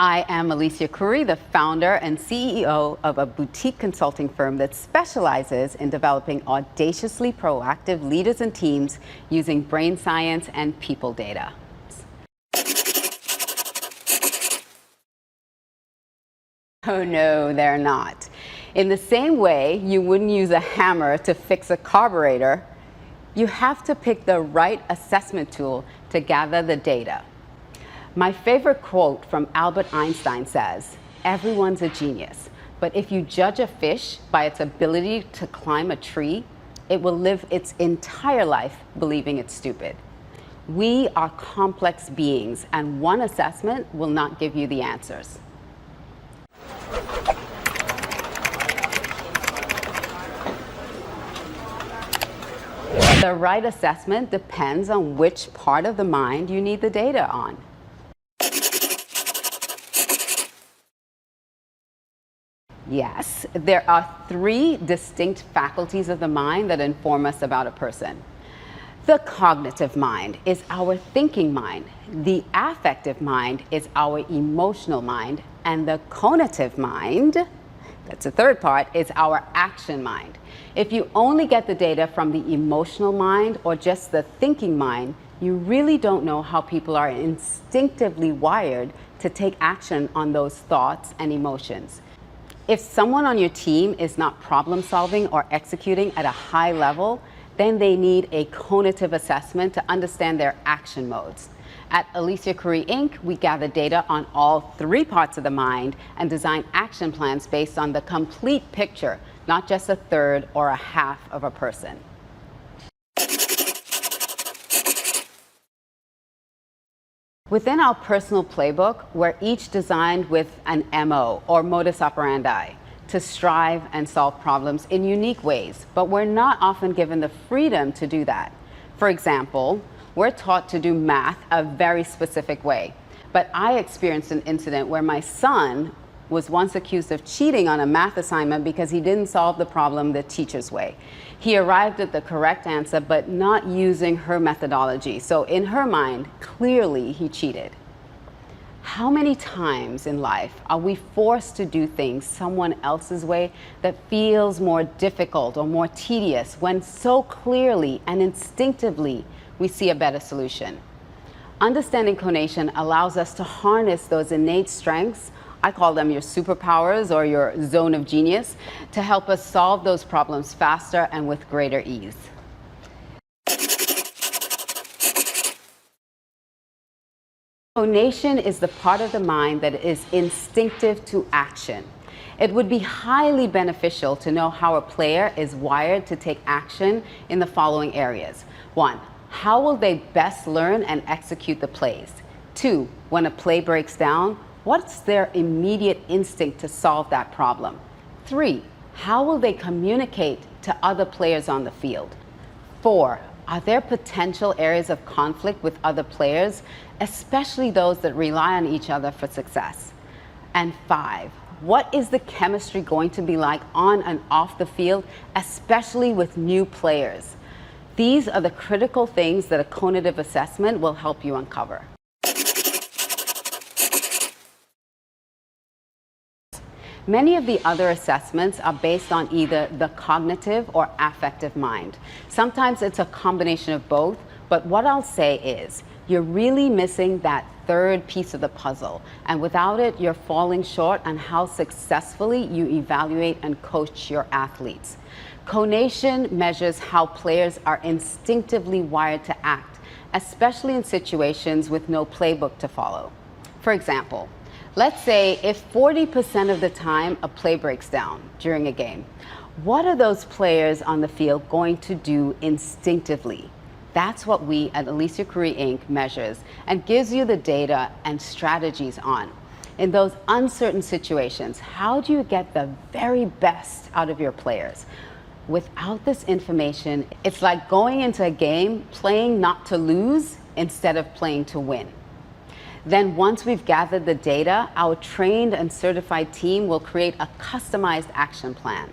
I am Alicia Couri, the founder and CEO of a boutique consulting firm that specializes in developing audaciously proactive leaders and teams using brain science and people data. Oh no, they're not. In the same way you wouldn't use a hammer to fix a carburetor, you have to pick the right assessment tool to gather the data. My favorite quote from Albert Einstein says, "Everyone's a genius, but if you judge a fish by its ability to climb a tree, it will live its entire life believing it's stupid." We are complex beings, and one assessment will not give you the answers. The right assessment depends on which part of the mind you need the data on. Yes, there are three distinct faculties of the mind that inform us about a person. The cognitive mind is our thinking mind. The affective mind is our emotional mind. And the conative mind, that's the third part, is our action mind. If you only get the data from the emotional mind or just the thinking mind, you really don't know how people are instinctively wired to take action on those thoughts and emotions. If someone on your team is not problem solving or executing at a high level, then they need a conative assessment to understand their action modes. At Alicia Couri Inc., we gather data on all three parts of the mind and design action plans based on the complete picture, not just a third or a half of a person. Within our personal playbook, we're each designed with an MO, or modus operandi, to strive and solve problems in unique ways, but we're not often given the freedom to do that. For example, we're taught to do math a very specific way, but I experienced an incident where my son was once accused of cheating on a math assignment because he didn't solve the problem the teacher's way. He arrived at the correct answer, but not using her methodology. So in her mind, clearly he cheated. How many times in life are we forced to do things someone else's way that feels more difficult or more tedious when so clearly and instinctively we see a better solution? Understanding conation allows us to harness those innate strengths, I call them your superpowers or your zone of genius, to help us solve those problems faster and with greater ease. Conation is the part of the mind that is instinctive to action. It would be highly beneficial to know how a player is wired to take action in the following areas. 1. How will they best learn and execute the plays? 2. When a play breaks down, what's their immediate instinct to solve that problem? 3. How will they communicate to other players on the field? 4. Are there potential areas of conflict with other players, especially those that rely on each other for success? And 5. What is the chemistry going to be like on and off the field, especially with new players? These are the critical things that a conative assessment will help you uncover. Many of the other assessments are based on either the cognitive or affective mind. Sometimes it's a combination of both, but what I'll say is you're really missing that third piece of the puzzle, and without it, you're falling short on how successfully you evaluate and coach your athletes. Conation measures how players are instinctively wired to act, especially in situations with no playbook to follow. For example, let's say if 40% of the time a play breaks down during a game, what are those players on the field going to do instinctively? That's what we at Alicia Couri Inc. measures and gives you the data and strategies on. In those uncertain situations, how do you get the very best out of your players? Without this information, it's like going into a game playing not to lose instead of playing to win. Then once we've gathered the data, our trained and certified team will create a customized action plan.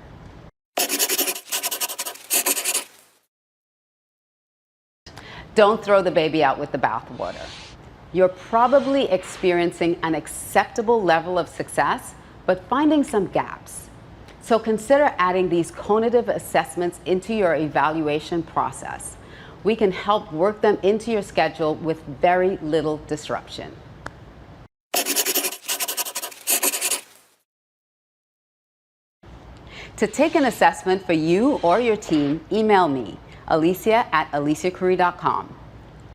Don't throw the baby out with the bathwater. You're probably experiencing an acceptable level of success, but finding some gaps. So consider adding these Conative assessments into your evaluation process. We can help work them into your schedule with very little disruption. To take an assessment for you or your team, email me, Alicia@aliciacouri.com.